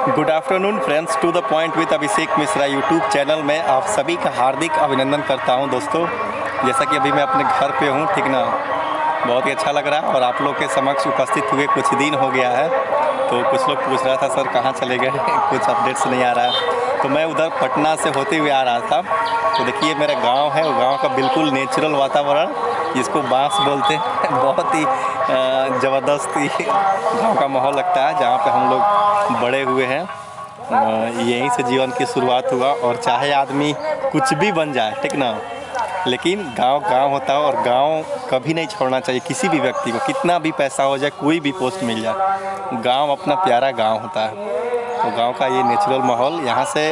Good afternoon friends, to the point with Abhishek Mishra YouTube channel में आप सभी का हार्दिक अभिनंदन करता हूं दोस्तों। जैसा कि अभी मैं अपने घर पे हूं, ठीक ना, बहुत ही अच्छा लग रहा है और आप लोग के समक्ष उपस्थित हुए कुछ दिन हो गया है। तो कुछ लोग पूछ रहा था सर कहाँ चले गए कुछ अपडेट्स नहीं आ रहा है। तो मैं उधर पटना से होते हुए आ रहा था। तो देखिए मेरा गांव है, वो गांव का बिल्कुल नेचुरल वातावरण, जिसको बांस बोलते हैं, बहुत ही ज़बरदस्त गांव का माहौल लगता है जहाँ पे हम लोग बड़े हुए हैं। यहीं से जीवन की शुरुआत हुआ और चाहे आदमी कुछ भी बन जाए, ठीक ना, लेकिन गांव गांव होता है और गांव कभी नहीं छोड़ना चाहिए किसी भी व्यक्ति को। कितना भी पैसा हो जाए, कोई भी पोस्ट मिल जाए, गांव अपना प्यारा गांव होता है। तो गांव का ये नेचुरल माहौल, यहाँ से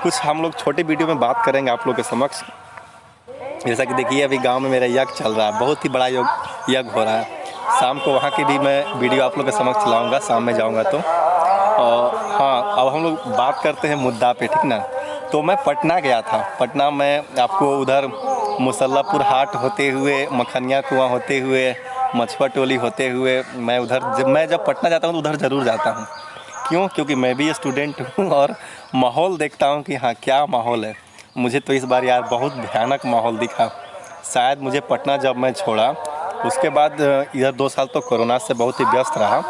कुछ हम लोग छोटे वीडियो में बात करेंगे आप लोग के समक्ष। जैसा कि देखिए अभी गांव में मेरा यज्ञ चल रहा है, बहुत ही बड़ा यज्ञ हो रहा है। शाम को वहाँ की भी मैं वीडियो आप लोग के समक्ष चलाऊँगा, शाम में जाऊँगा तो। और हाँ, अब हम लोग बात करते हैं मुद्दा पे, ठीक ना। तो मैं पटना गया था। पटना में आपको उधर मुसल्लापुर हाट होते हुए, मखनिया कुआं होते हुए, मछुआ टोली होते हुए, मैं जब पटना जाता हूँ तो उधर ज़रूर जाता हूँ। क्यों? क्योंकि मैं भी स्टूडेंट हूँ और माहौल देखता हूँ कि हाँ क्या माहौल है। मुझे तो इस बार यार बहुत भयानक माहौल दिखा। शायद मुझे पटना जब मैं छोड़ा उसके बाद इधर 2 साल तो कोरोना से बहुत ही व्यस्त रहा,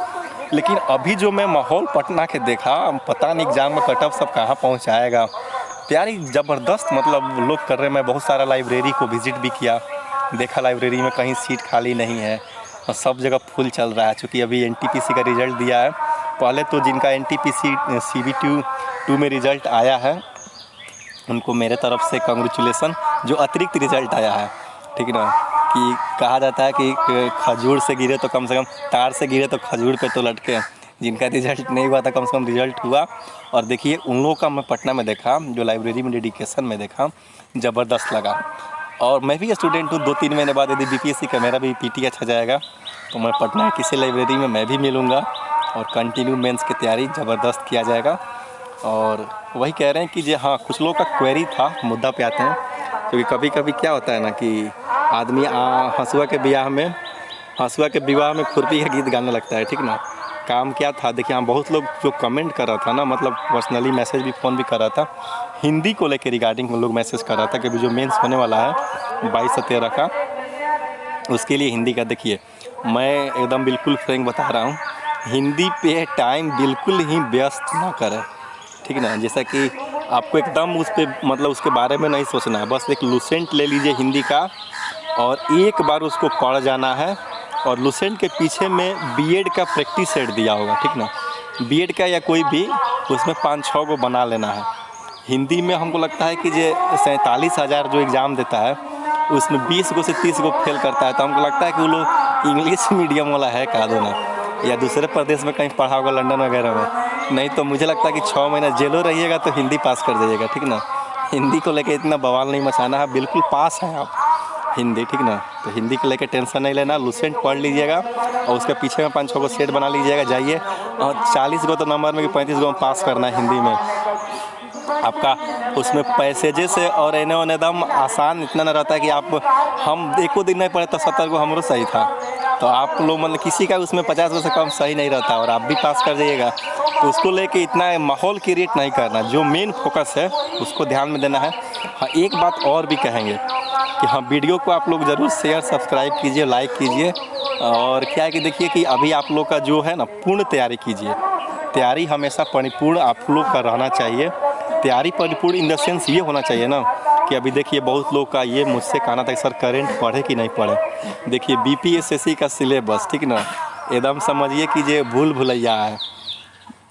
लेकिन अभी जो मैं माहौल पटना के देखा, पता नहीं एग्ज़ाम में कट ऑफ सब कहाँ पहुँचाएगा। प्यारी ज़बरदस्त मतलब लोग कर रहे हैं। मैं बहुत सारा लाइब्रेरी को विज़िट भी किया, देखा लाइब्रेरी में कहीं सीट खाली नहीं है और सब जगह फुल चल रहा है। चूँकि अभी एनटीपीसी का रिज़ल्ट दिया है, पहले तो जिनका एनटीपीसी CBT2 में रिज़ल्ट आया है उनको मेरे तरफ से कांग्रेचुलेसन। जो अतिरिक्त रिज़ल्ट आया है, ठीक ना, कि कहा जाता है कि खजूर से गिरे तो कम से कम, तार से गिरे तो खजूर पे तो लटके। जिनका रिज़ल्ट नहीं हुआ था कम से कम रिज़ल्ट हुआ। और देखिए उन लोगों का मैं पटना में देखा, जो लाइब्रेरी में डेडिकेशन में देखा, ज़बरदस्त लगा। और मैं भी स्टूडेंट हूँ, 2-3 महीने बाद यदि BPSC का मेरा भी PT अच्छा जाएगा तो मैं पटना किसी लाइब्रेरी में मैं भी मिलूँगा और कंटिन्यू मेंस की तैयारी ज़बरदस्त किया जाएगा। और वही कह रहे हैं कि जो हाँ, कुछ लोगों का क्वेरी था, मुद्दा पे आते हैं। क्योंकि कभी कभी क्या होता है ना कि आदमी हँसुआ के विवाह में खुरपी का गीत गाने लगता है, ठीक ना। काम क्या था, देखिए हम बहुत लोग जो कमेंट कर रहा था ना, मतलब पर्सनली मैसेज भी, फ़ोन भी कर रहा था, हिंदी को लेकर रिगार्डिंग लोग मैसेज कर रहा था कि जो मेंस होने वाला है 22 से 13 का, उसके लिए हिंदी का। देखिए मैं एकदम बिल्कुल फ्रैंक बता रहा हूँ, हिंदी पे टाइम बिल्कुल ही व्यस्त ना करें, ठीक ना। जैसा कि आपको एकदम उस पर मतलब उसके बारे में नहीं सोचना है, बस एक लुसेंट ले लीजिए हिंदी का और एक बार उसको पढ़ जाना है। और लुसेंट के पीछे में B.Ed का प्रैक्टिस सेट दिया होगा, ठीक ना, B.Ed का या कोई भी, उसमें 5-6 को बना लेना है। हिंदी में हमको लगता है कि जो 47,000 जो एग्ज़ाम देता है उसमें 20 को से 30 को फेल करता है। तो हमको लगता है कि वो लोग इंग्लिश मीडियम वाला है का दो ना, या दूसरे प्रदेश में कहीं पढ़ा होगा, लंदन वगैरह में। नहीं तो मुझे लगता है कि 6 महीना जेलो रहिएगा तो हिंदी पास कर जाइएगा, ठीक ना। हिंदी को लेकर इतना बवाल नहीं मचाना है, बिल्कुल पास है आप हिंदी, ठीक ना। तो हिंदी को लेकर टेंशन नहीं लेना, लुसेंट पढ़ लीजिएगा और उसके पीछे में 5-6 को सेट बना लीजिएगा, जाइए। और 40 को तो नंबर में कि 35 को पास करना है हिंदी में आपका। उसमें पैसेजेस से और एने ओने एकदम आसान इतना ना रहता है कि आप, हम एको दिन नहीं पढ़े तो 70 को हमरो सही था। तो आप लोग मतलब किसी का उसमें 50 से कम सही नहीं रहता और आप भी पास कर जाइएगा। तो उसको लेके इतना माहौल क्रिएट नहीं करना, जो मेन फोकस है उसको ध्यान में देना है। हाँ, एक बात और भी कहेंगे कि हाँ, वीडियो को आप लोग ज़रूर शेयर सब्सक्राइब कीजिए, लाइक कीजिए। और क्या है कि देखिए कि अभी आप लोग का जो है ना, पूर्ण तैयारी कीजिए। तैयारी हमेशा परिपूर्ण आप लोग का रहना चाहिए। तैयारी परिपूर्ण इन द सेंस ये होना चाहिए ना कि अभी देखिए बहुत लोग का ये मुझसे कहना था कि सर करंट पढ़े कि नहीं पढ़े। देखिए BPSC का सिलेबस, ठीक ना, एकदम समझिए कि ये भूल भुलैया है।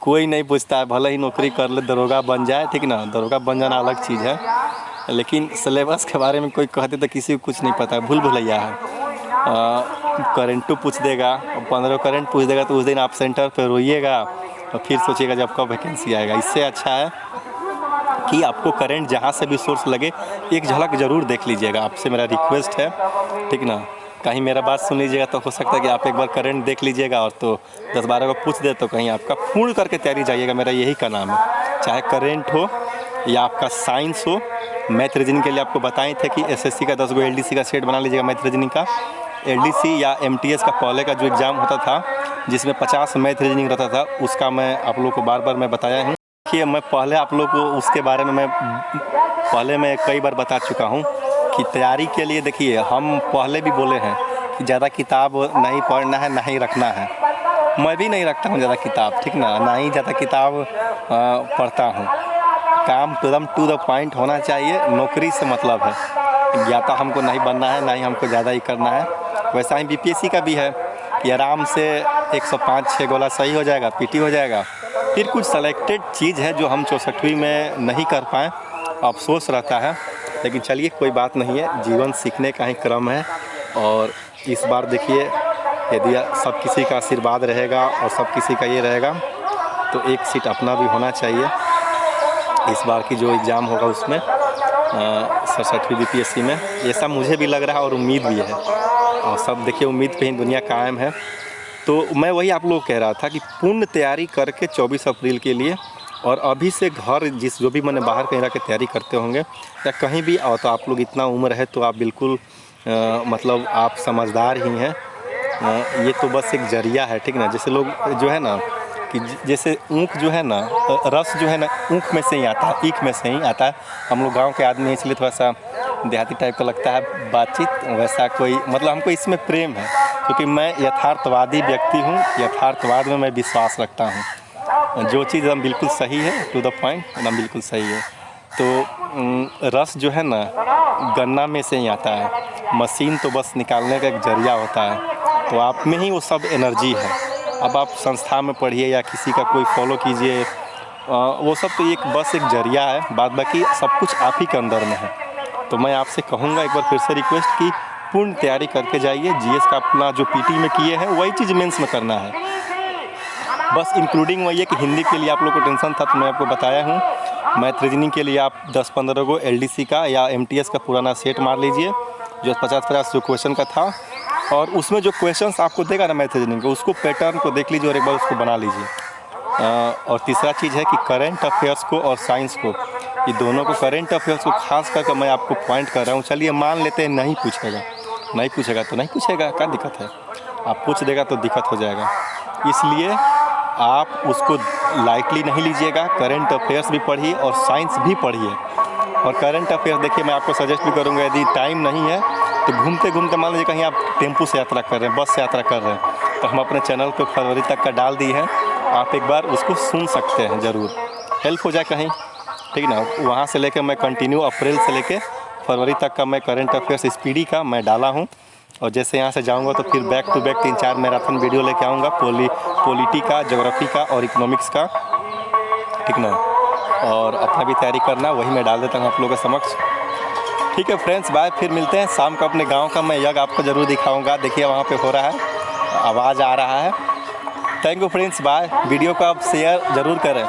कोई नहीं पूछता है, भले ही नौकरी कर ले, दरोगा बन जाए, ठीक ना, दरोगा बन जाना अलग चीज़ है, लेकिन सिलेबस के बारे में कोई कहते तो किसी को कुछ नहीं पता है, भूल भुलैया है। करंटू पूछ देगा, 15 करंट पूछ देगा तो उस दिन आप सेंटर पर रोइएगा और फिर सोचिएगा जब कब वैकेंसी आएगा। इससे अच्छा है कि आपको करंट जहाँ से भी सोर्स लगे एक झलक ज़रूर देख लीजिएगा। आपसे मेरा रिक्वेस्ट है, ठीक ना। कहीं मेरा बात सुन लीजिएगा तो हो सकता है कि आप एक बार करंट देख लीजिएगा और तो 10-12 को पूछ दे तो कहीं आपका पूर्ण करके तैयारी जाइएगा। मेरा यही का नाम है, चाहे करंट हो या आपका साइंस हो। मैथ रीजनिंग के लिए आपको बताए थे कि SSC का 10 LDC का सेट बना लीजिएगा मैथ रीजनिंग का। LDC या MTS का पहले का जो एग्ज़ाम होता था जिसमें 50 मैथ रीजनिंग रहता था, उसका मैं आप लोग को बार बार मैं बताया हूँ। देखिए मैं पहले आप लोग को उसके बारे में मैं कई बार बता चुका हूँ कि तैयारी के लिए देखिए हम पहले भी बोले हैं कि ज़्यादा किताब नहीं पढ़ना है, ना ही रखना है। मैं भी नहीं रखता हूँ ज़्यादा किताब, ठीक ना, ना ही ज़्यादा किताब पढ़ता हूँ। काम एकदम टू द पॉइंट होना चाहिए। नौकरी से मतलब है, ज्ञाता हमको नहीं बनना है, ना ही हमको ज़्यादा ही करना है। वैसा ही बीपीएससी का भी है कि आराम से 105-6 गोला सही हो जाएगा, पीटी हो जाएगा। फिर कुछ सेलेक्टेड चीज़ है जो हम 64वीं में नहीं कर पाएँ, अफसोस रहता है। लेकिन चलिए कोई बात नहीं है, जीवन सीखने का ही क्रम है। और इस बार देखिए यदि सब किसी का आशीर्वाद रहेगा और सब किसी का ये रहेगा तो एक सीट अपना भी होना चाहिए। इस बार की जो एग्ज़ाम होगा उसमें 67वीं बीपीएससी में, ऐसा मुझे भी लग रहा है और उम्मीद भी है। और सब देखिए उम्मीद पे ही दुनिया कायम है। तो मैं वही आप लोग कह रहा था कि पूर्ण तैयारी करके 24 अप्रैल के लिए, और अभी से घर जो भी मैंने बाहर कहीं रह के तैयारी करते होंगे या कहीं भी आओ, तो आप लोग इतना उम्र है तो आप बिल्कुल मतलब आप समझदार ही हैं। ये तो बस एक जरिया है, ठीक ना। जैसे लोग जो है ना कि जैसे ऊख जो है ना, रस जो है ना ऊख में से ही आता है, ईख में से ही आता है। हम लोग गांव के आदमी हैं इसलिए थोड़ा सा देहाती टाइप का लगता है बातचीत, वैसा कोई मतलब हमको इसमें प्रेम है क्योंकि मैं यथार्थवादी व्यक्ति हूँ। यथार्थवाद में मैं विश्वास रखता हूँ। जो चीज़ एकदम बिल्कुल सही है, टू द पॉइंट एकदम बिल्कुल सही है। तो रस जो है ना गन्ना में से ही आता है, मशीन तो बस निकालने का एक जरिया होता है। तो आप में ही वो सब एनर्जी है। अब आप संस्था में पढ़िए या किसी का कोई फॉलो कीजिए, वो सब तो एक बस एक जरिया है, बाद बाकी सब कुछ आप ही के अंदर में है। तो मैं आपसे कहूँगा एक बार फिर से रिक्वेस्ट कि पूर्ण तैयारी करके जाइए। जीएस का अपना जो पीटी में किए हैं वही चीज़ मेंस में करना है। बस इंक्लूडिंग वही है कि हिंदी के लिए आप लोग को टेंशन था तो मैं आपको बताया हूँ। मैथ रीजनिंग के लिए आप 10-15 को एलडीसी का या एमटीएस का पुराना सेट मार लीजिए, जो 50-50 जो क्वेश्चन का था, और उसमें जो क्वेश्चंस आपको देगा ना मैथ रीजनिंग को, उसको पैटर्न को देख लीजिए और एक बार उसको बना लीजिए। और तीसरा चीज़ है कि करंट अफेयर्स को और साइंस को, ये दोनों को, करंट अफेयर्स को खास करके मैं आपको पॉइंट कर रहा हूँ। चलिए मान लेते हैं नहीं पूछेगा तो नहीं पूछेगा, क्या दिक्कत है। आप पूछ देगा तो दिक्कत हो जाएगा, इसलिए आप उसको लाइटली नहीं लीजिएगा। करंट अफेयर्स भी पढ़िए और साइंस भी पढ़िए। और करंट अफेयर्स देखिए मैं आपको सजेस्ट भी करूँगा, यदि टाइम नहीं है तो घूमते घूमते मान लीजिए कहीं आप टेम्पू से यात्रा कर रहे हैं, बस से यात्रा कर रहे हैं, तो हम अपने चैनल पे फरवरी तक का डाल दिए हैं, आप एक बार उसको सुन सकते हैं, ज़रूर हेल्प हो जाए कहीं, ठीक ना। वहाँ से लेकर मैं कंटिन्यू अप्रैल से लेकर फरवरी तक का मैं करंट अफेयर्स स्पीडी का मैं डाला हूँ। और जैसे यहाँ से जाऊँगा तो फिर back to back 3-4 marathon video लेके आऊँगा, पॉलिटी का, ज्योग्राफी का और इकोनॉमिक्स का, ठीक ना। और अपना भी तैयारी करना, वही मैं डाल देता हूँ आप लोगों के समक्ष। ठीक है फ्रेंड्स, बाय, फिर मिलते हैं शाम को। अपने गांव का मैं यज्ञ आपको ज़रूर दिखाऊंगा, देखिए वहाँ पे हो रहा है, आवाज़ आ रहा है। Thank you friends, bye. Video को आप शेयर ज़रूर करें।